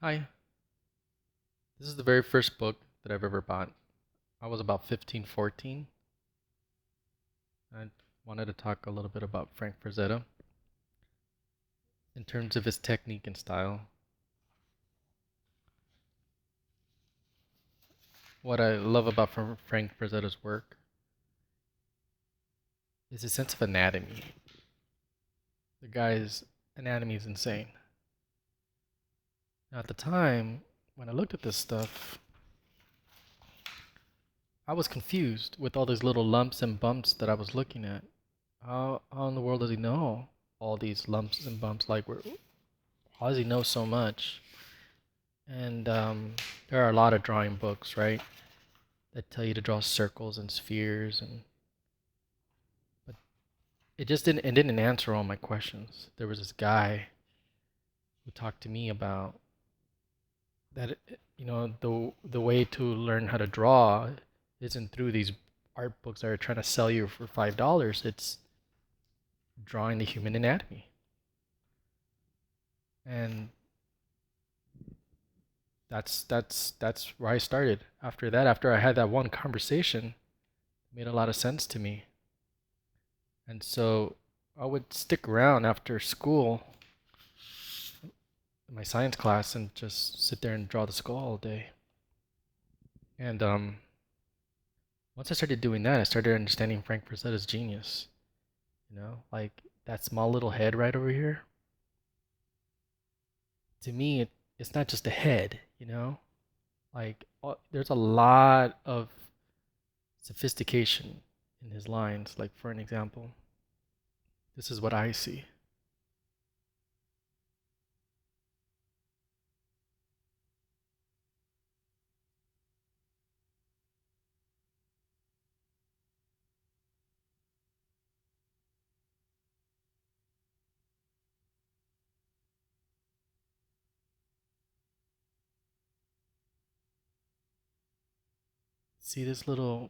Hi, this is the very first book that I've ever bought. I was about 15, 14. I wanted to talk a little bit about Frank Frazetta in terms of his technique and style. What I love about Frank Frazetta's work is his sense of anatomy. The guy's anatomy is insane. Now, at the time, when I looked at this stuff, I was confused with all these little lumps and bumps that I was looking at. How in the world does he know all these lumps and bumps? How does he know so much? And there are a lot of drawing books, right, that tell you to draw circles and spheres, and but it didn't answer all my questions. There was this guy who talked to me about that the way to learn how to draw isn't through these art books that are trying to sell you for $5. It's drawing the human anatomy. And that's where I started. After that, after I had that one conversation, it made a lot of sense to me. And so I would stick around after school in my science class and just sit there and draw the skull all day. And once I started doing that, I started understanding Frank Frazetta's genius. Like that small little head right over here. To me, it's not just a head. Like there's a lot of sophistication in his lines. Like for an example, this is what I see. See this little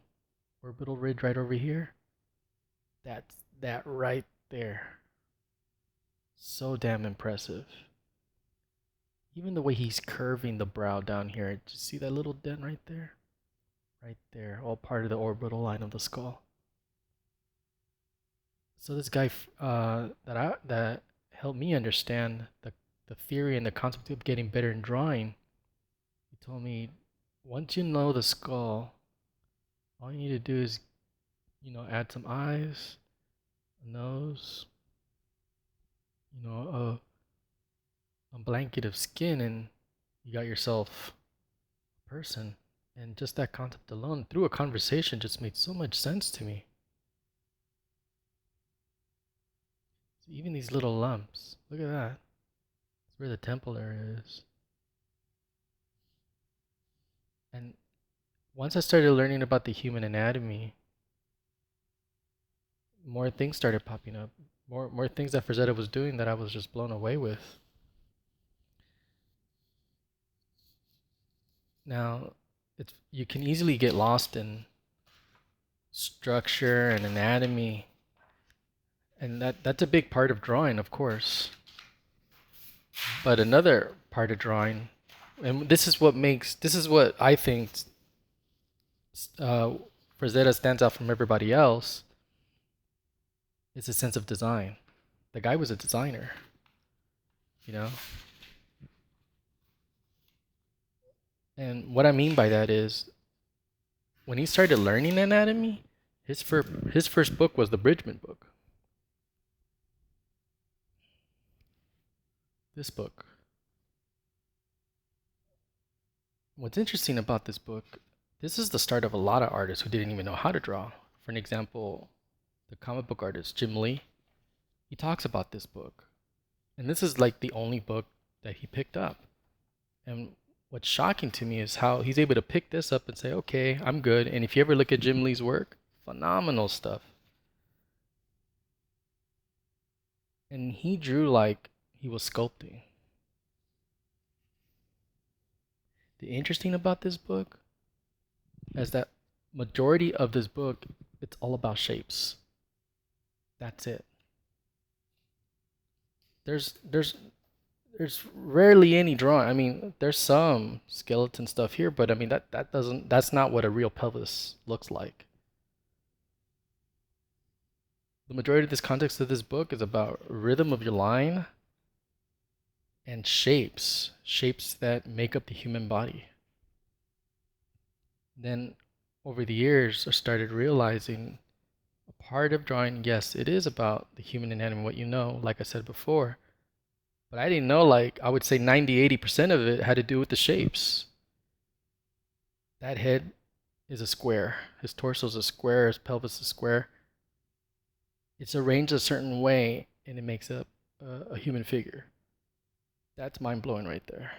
orbital ridge right over here? That's that right there. So damn impressive. Even the way he's curving the brow down here. Do you see that little dent right there? Right there, all part of the orbital line of the skull. So this guy that helped me understand the theory and the concept of getting better in drawing. He told me once you know the skull, all you need to do is add some eyes, a nose, a blanket of skin, and you got yourself a person. And just that concept alone, through a conversation, just made so much sense to me. So even these little lumps, look at that. That's where the temple area is. And once I started learning about the human anatomy, more things started popping up. More things that Frazetta was doing that I was just blown away with. Now, you can easily get lost in structure and anatomy, and that's a big part of drawing, of course. But another part of drawing, and this is what I think uh, Frazetta stands out from everybody else, is a sense of design. The guy was a designer, you know. And what I mean by that is, when he started learning anatomy, his first book was the Bridgman book. This book. What's interesting about this book, this is the start of a lot of artists who didn't even know how to draw. For an example, the comic book artist Jim Lee, he talks about this book. And this is like the only book that he picked up. And what's shocking to me is how he's able to pick this up and say, okay, I'm good. And if you ever look at Jim Lee's work, phenomenal stuff. And he drew like he was sculpting. The interesting about this book is that majority of this book, it's all about shapes. That's it. There's there's rarely any drawing. I mean, there's some skeleton stuff here, but I mean that's not what a real pelvis looks like. The majority of this context of this book is about rhythm of your line and shapes that make up the human body. Then over the years, I started realizing a part of drawing, yes, it is about the human anatomy, what you know, like I said before. But I didn't know, like, I would say 90-80% of it had to do with the shapes. That head is a square. His torso is a square. His pelvis is a square. It's arranged a certain way, and it makes up a human figure. That's mind-blowing right there.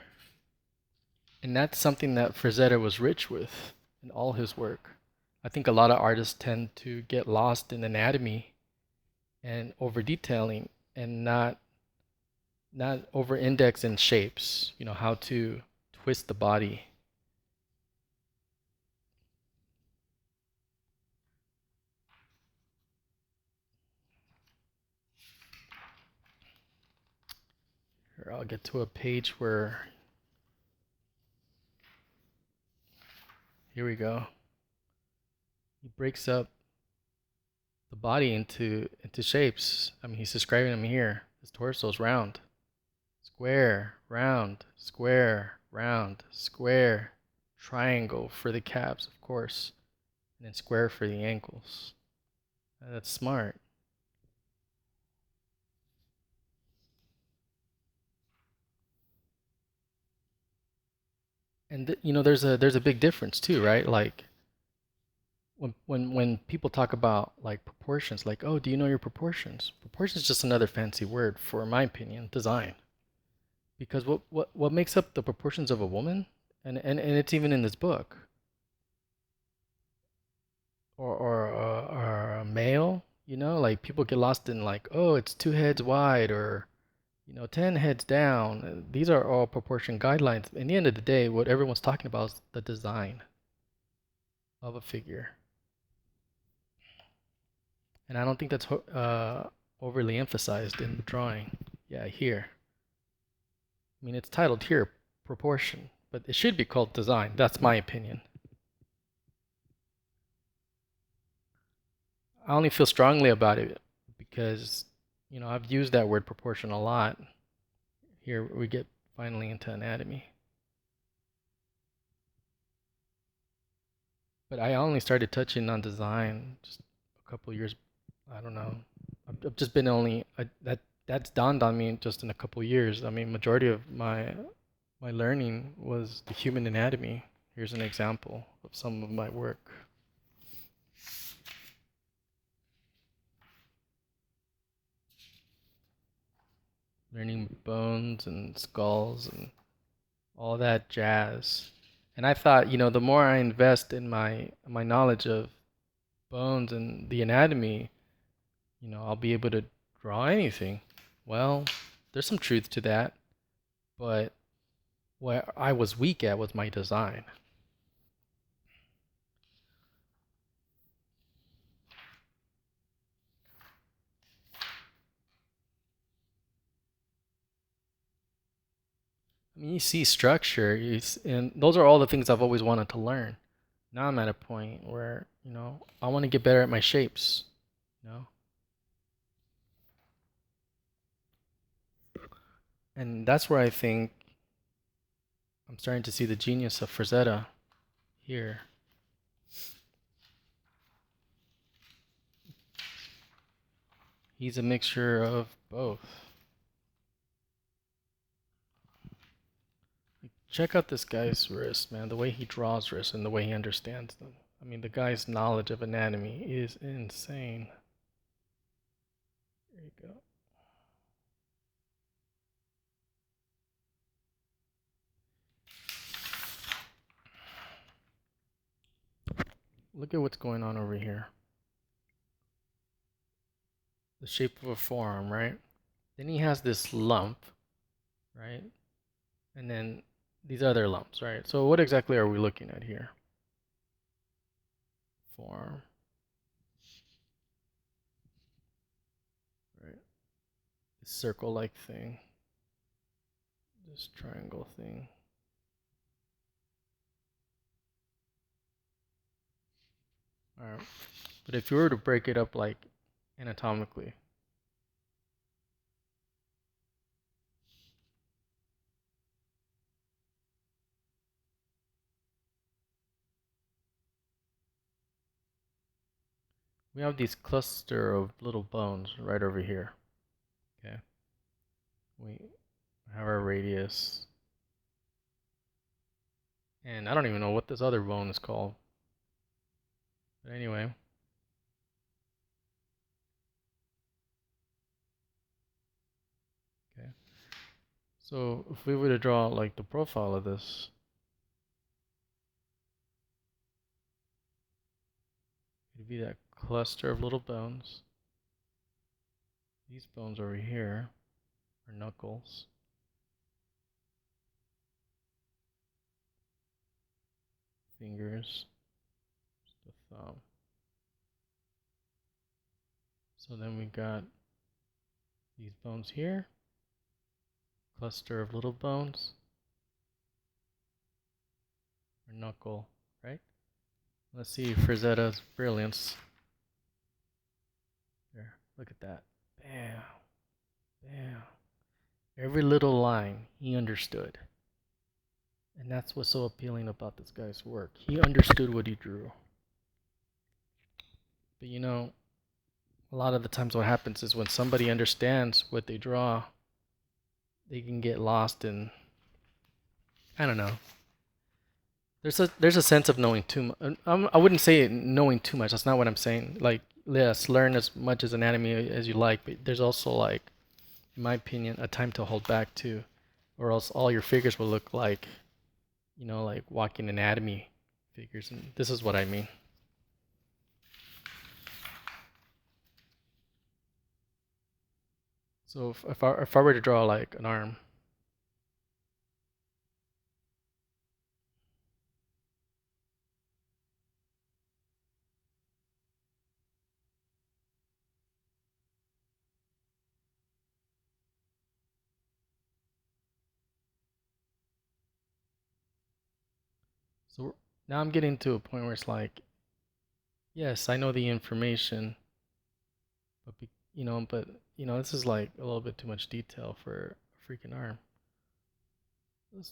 And that's something that Frazetta was rich with in all his work. I think a lot of artists tend to get lost in anatomy and over detailing and not over index in shapes, you know, how to twist the body. Here, I'll get to a page where, here we go. He breaks up the body into shapes. I mean, he's describing them here. His torso is round, square, round, square, round, square, triangle for the calves, of course, and then square for the ankles. That's smart. And you know, there's a big difference too, right? Like when people talk about like proportions, like, oh, do you know your proportions? Proportions is just another fancy word for, in my opinion, design. Because what makes up the proportions of a woman, and it's even in this book, or a male, you know, like people get lost in like, oh, it's 2 heads wide or, you know, 10 heads down. These are all proportion guidelines. In the end of the day, what everyone's talking about is the design of a figure. And I don't think that's overly emphasized in the drawing. Yeah, here. I mean, it's titled here, proportion, but it should be called design. That's my opinion. I only feel strongly about it because, you know, I've used that word proportion a lot. Here we get finally into anatomy. But I only started touching on design just a couple years. I don't know. I've just been only that's dawned on me just in a couple years. I mean, majority of my learning was the human anatomy. Here's an example of some of my work. Learning bones and skulls and all that jazz. And I thought, you know, the more I invest in my knowledge of bones and the anatomy, you know, I'll be able to draw anything. Well, there's some truth to that, but what I was weak at was my design. I mean, you see structure, and those are all the things I've always wanted to learn. Now I'm at a point where, you know, I want to get better at my shapes, you know? And that's where I think I'm starting to see the genius of Frazetta here. He's a mixture of both. Check out this guy's wrist, man. The way he draws wrists and the way he understands them. I mean, the guy's knowledge of anatomy is insane. There you go. Look at what's going on over here. The shape of a forearm, right? Then he has this lump, right? And then these other lumps, right? So what exactly are we looking at here? Forearm, right? This circle-like thing. this triangle thing. Alright. But if you were to break it up like anatomically, we have these cluster of little bones right over here. Okay. We have our radius. And I don't even know what this other bone is called. But anyway. Okay. So if we were to draw like the profile of this, it'd be that cluster of little bones. These bones over here are knuckles. Fingers, the thumb. So then we got these bones here, cluster of little bones, or knuckle, right? Let's see Frazetta's brilliance. There, look at that. Bam, bam. Every little line he understood. And that's what's so appealing about this guy's work. He understood what he drew. But you know, a lot of the times what happens is when somebody understands what they draw, they can get lost in, I don't know. There's a sense of knowing too much. I wouldn't say knowing too much. That's not what I'm saying. Like, yes, learn as much as anatomy as you like, but there's also like, in my opinion, a time to hold back too, or else all your figures will look like, you know, like walking anatomy figures. And this is what I mean. So if I were to draw like an arm, so now I'm getting to a point where it's like, yes, I know the information, but this is like a little bit too much detail for a freaking arm.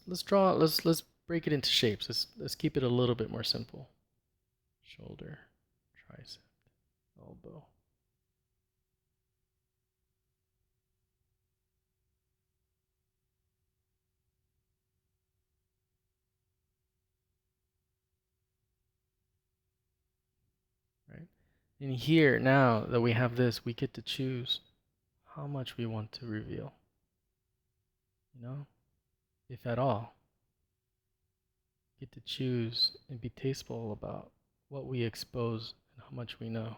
Let's draw. Let's break it into shapes. Let's keep it a little bit more simple. Shoulder, tricep, elbow. Right? And here, now that we have this, we get to choose how much we want to reveal. You know, if at all. Get to choose and be tasteful about what we expose and how much we know.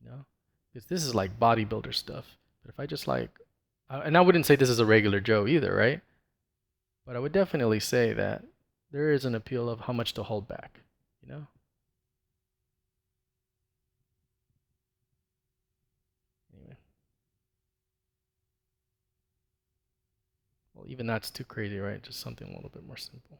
You know, because this is like bodybuilder stuff. But if I just like, and I wouldn't say this is a regular Joe either, right? But I would definitely say that there is an appeal of how much to hold back. You know. Anyway. Well, even that's too crazy, right? Just something a little bit more simple.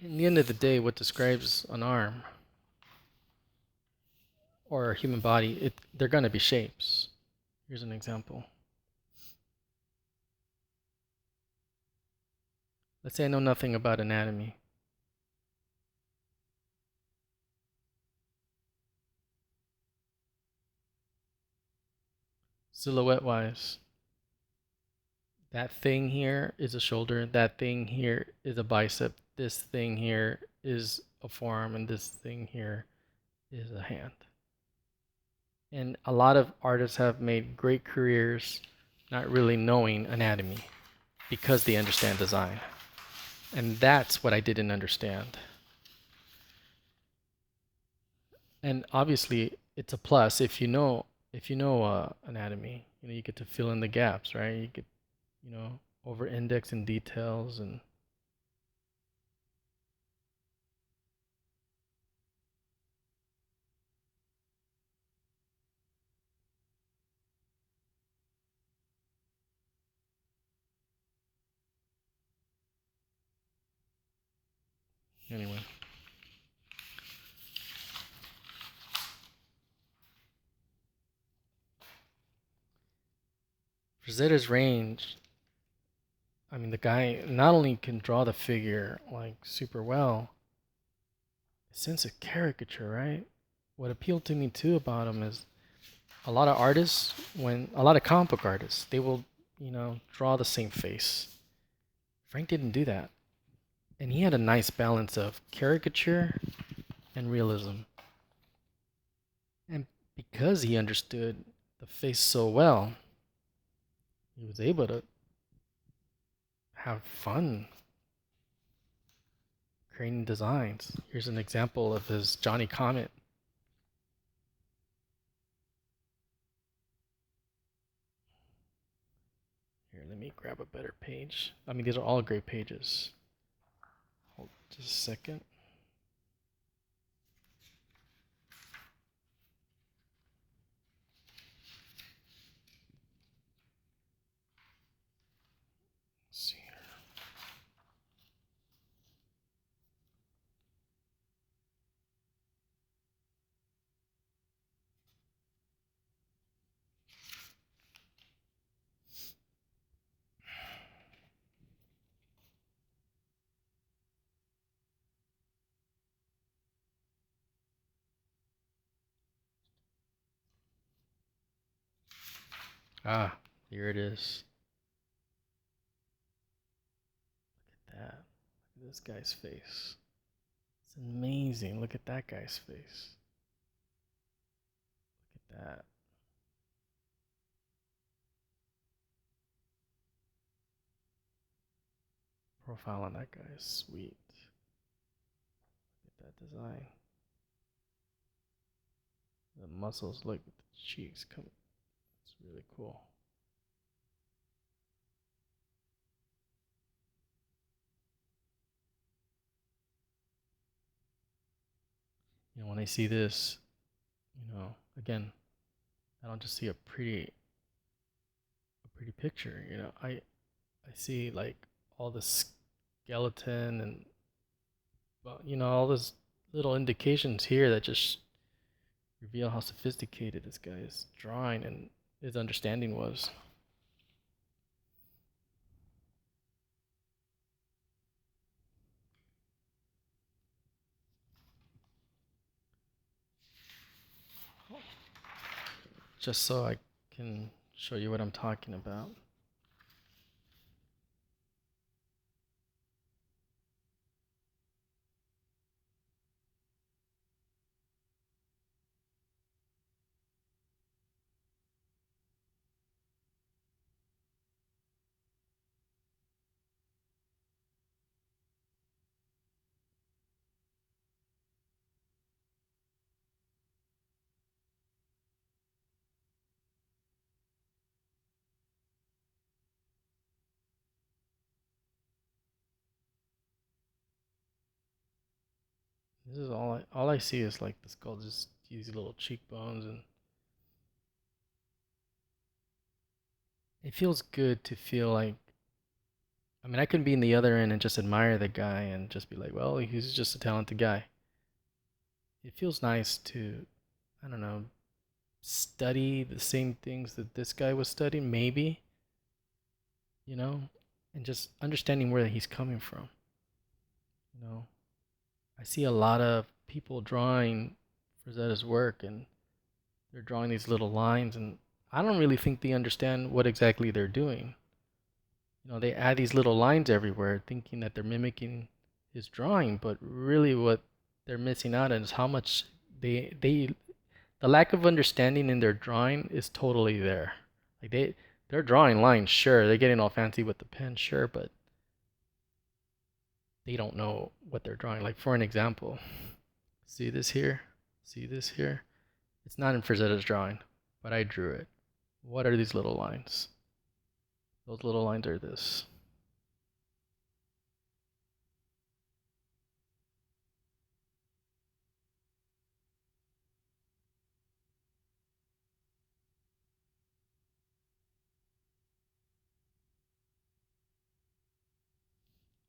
In the end of the day, what describes an arm or a human body, they're going to be shapes. Here's an example. Let's say I know nothing about anatomy. Silhouette-wise, that thing here is a shoulder, that thing here is a bicep, this thing here is a forearm, and this thing here is a hand. And a lot of artists have made great careers not really knowing anatomy because they understand design. And that's what I didn't understand. And obviously, it's a plus if you know anatomy. You know, you get to fill in the gaps, right? You get, you know, over index in details and anyway. Frazetta's range, I mean, the guy not only can draw the figure like super well, his sense of caricature, right? What appealed to me too about him is a lot of artists, when a lot of comic book artists, they will, draw the same face. Frank didn't do that. And he had a nice balance of caricature and realism. And because he understood the face so well, he was able to have fun creating designs. Here's an example of his Johnny Comet. Here, let me grab a better page. I mean, these are all great pages. Hold just a second. Let's see here. Ah, here it is. Look at that. Look at this guy's face. It's amazing. Look at that guy's face. Look at that. Profile on that guy is sweet. Look at that design. The muscles, look at the cheeks. Come, it's really cool. When I see this, again, I don't just see a pretty picture. I see like all the skeleton and all those little indications here that just reveal how sophisticated this guy's drawing and his understanding was. Just so I can show you what I'm talking about. This is all I see is like the skull, just these little cheekbones, and it feels good to feel like, I mean, I could be in the other end and just admire the guy and just be like, well, he's just a talented guy. It feels nice to, I don't know, study the same things that this guy was studying, maybe, and just understanding where he's coming from. I see a lot of people drawing Frazetta's work, and they're drawing these little lines, and I don't really think they understand what exactly they're doing. They add these little lines everywhere, thinking that they're mimicking his drawing, but really what they're missing out on is how much the lack of understanding in their drawing is totally there. Like they're drawing lines, sure, they're getting all fancy with the pen, sure, but they don't know what they're drawing. Like for an example, see this here? See this here? It's not in Frazetta's drawing, but I drew it. What are these little lines? Those little lines are this.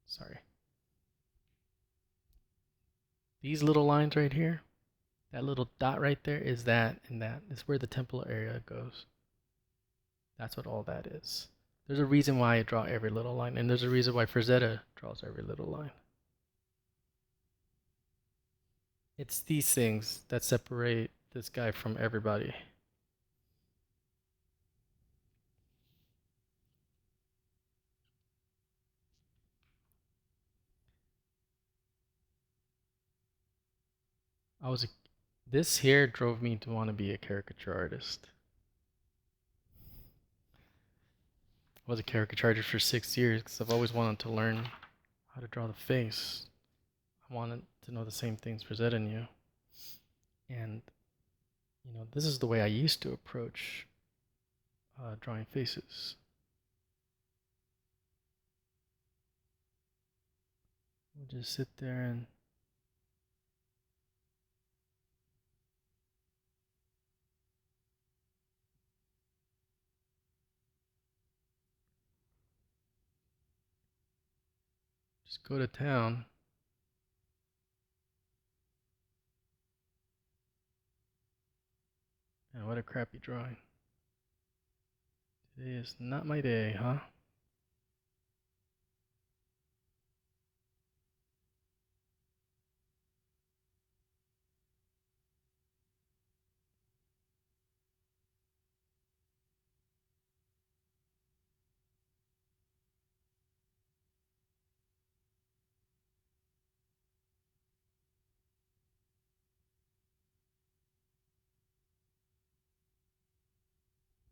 Sorry. These little lines right here, that little dot right there is that, and that is where the temple area goes. That's what all that is. There's a reason why I draw every little line, and there's a reason why Frazetta draws every little line. It's these things that separate this guy from everybody. This here drove me to want to be a caricature artist. I was a caricature artist for 6 years because I've always wanted to learn how to draw the face. I wanted to know the same things Frazetta knew. And, this is the way I used to approach drawing faces. We'll just sit there and just go to town. And what a crappy drawing. Today is not my day, huh?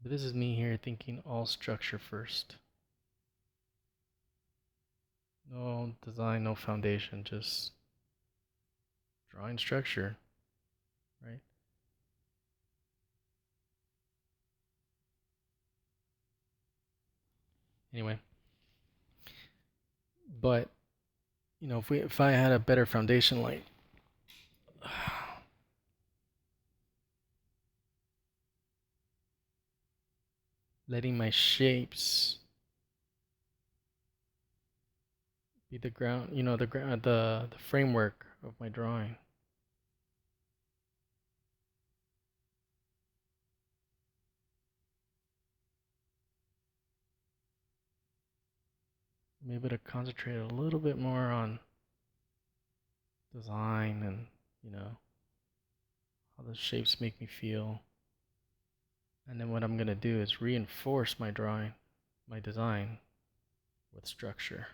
But this is me here thinking all structure first. No design, no foundation, just drawing structure, right? Anyway, but if I had a better foundation, like letting my shapes be the ground, the framework of my drawing. Maybe to concentrate a little bit more on design and how the shapes make me feel. And then what I'm gonna do is reinforce my drawing, my design with structure.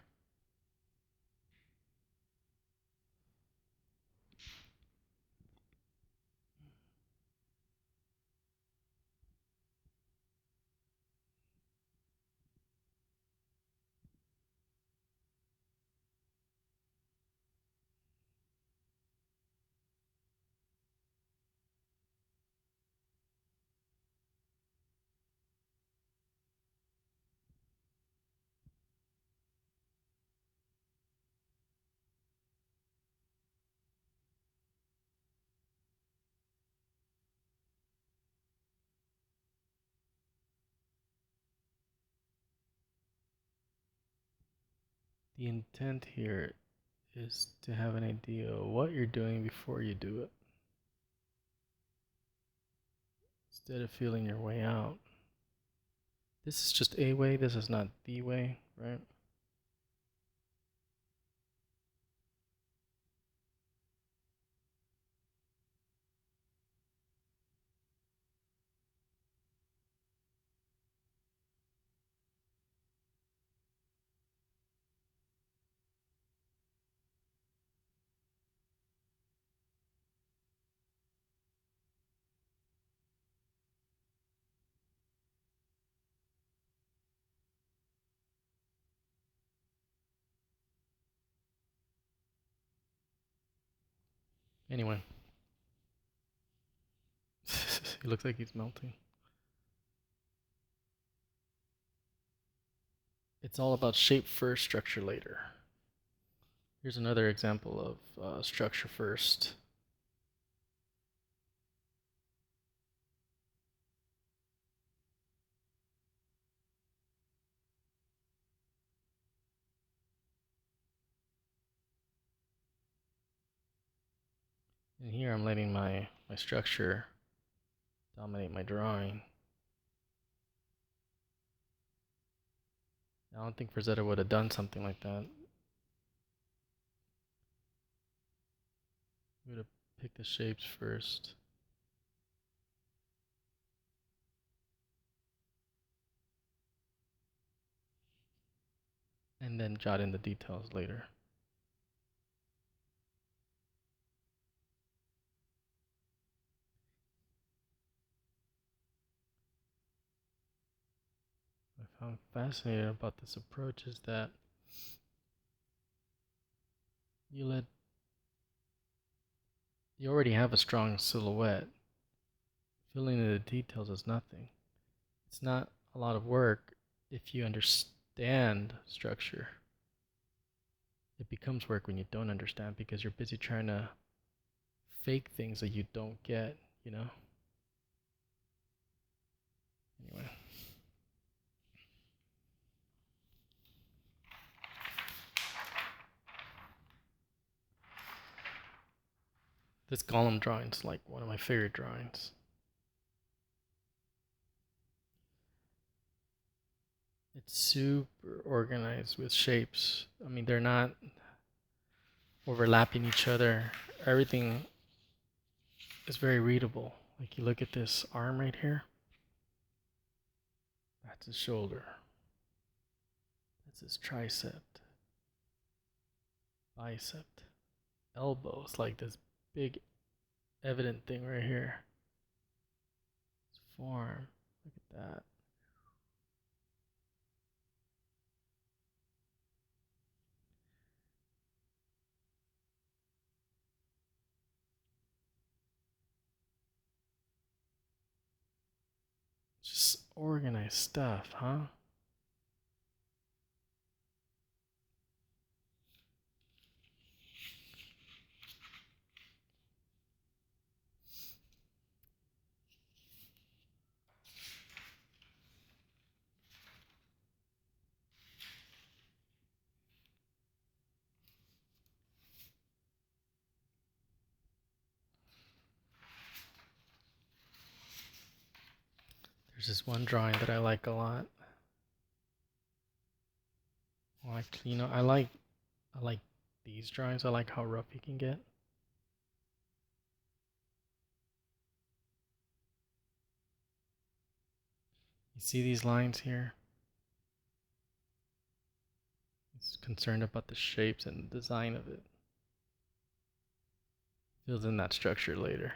The intent here is to have an idea of what you're doing before you do it, instead of feeling your way out. This is just a way, this is not the way, right? Anyway, he looks like he's melting. It's all about shape first, structure later. Here's another example of structure first. And here I'm letting my structure dominate my drawing. I don't think Frazetta would have done something like that. We would have picked the shapes first. And then jot in the details later. What I found fascinating about this approach is that you already have a strong silhouette. Filling in the details is nothing. It's not a lot of work if you understand structure. It becomes work when you don't understand because you're busy trying to fake things that you don't get, you know? Anyway. This column drawing is like one of my favorite drawings. It's super organized with shapes. I mean, they're not overlapping each other. Everything is very readable. Like you look at this arm right here. That's his shoulder. That's his tricep. Bicep. Elbow. It's like this big evident thing right here. His forearm. Look at that. Just organized stuff, huh? There's this one drawing that I like a lot. Like, you know, I like these drawings. I like how rough you can get. You see these lines here? He's concerned about the shapes and the design of it. Fills in that structure later.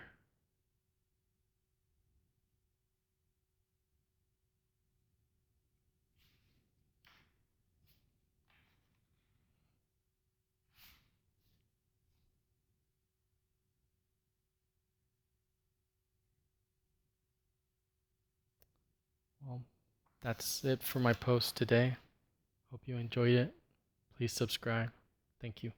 Well, that's it for my post today. Hope you enjoyed it. Please subscribe. Thank you.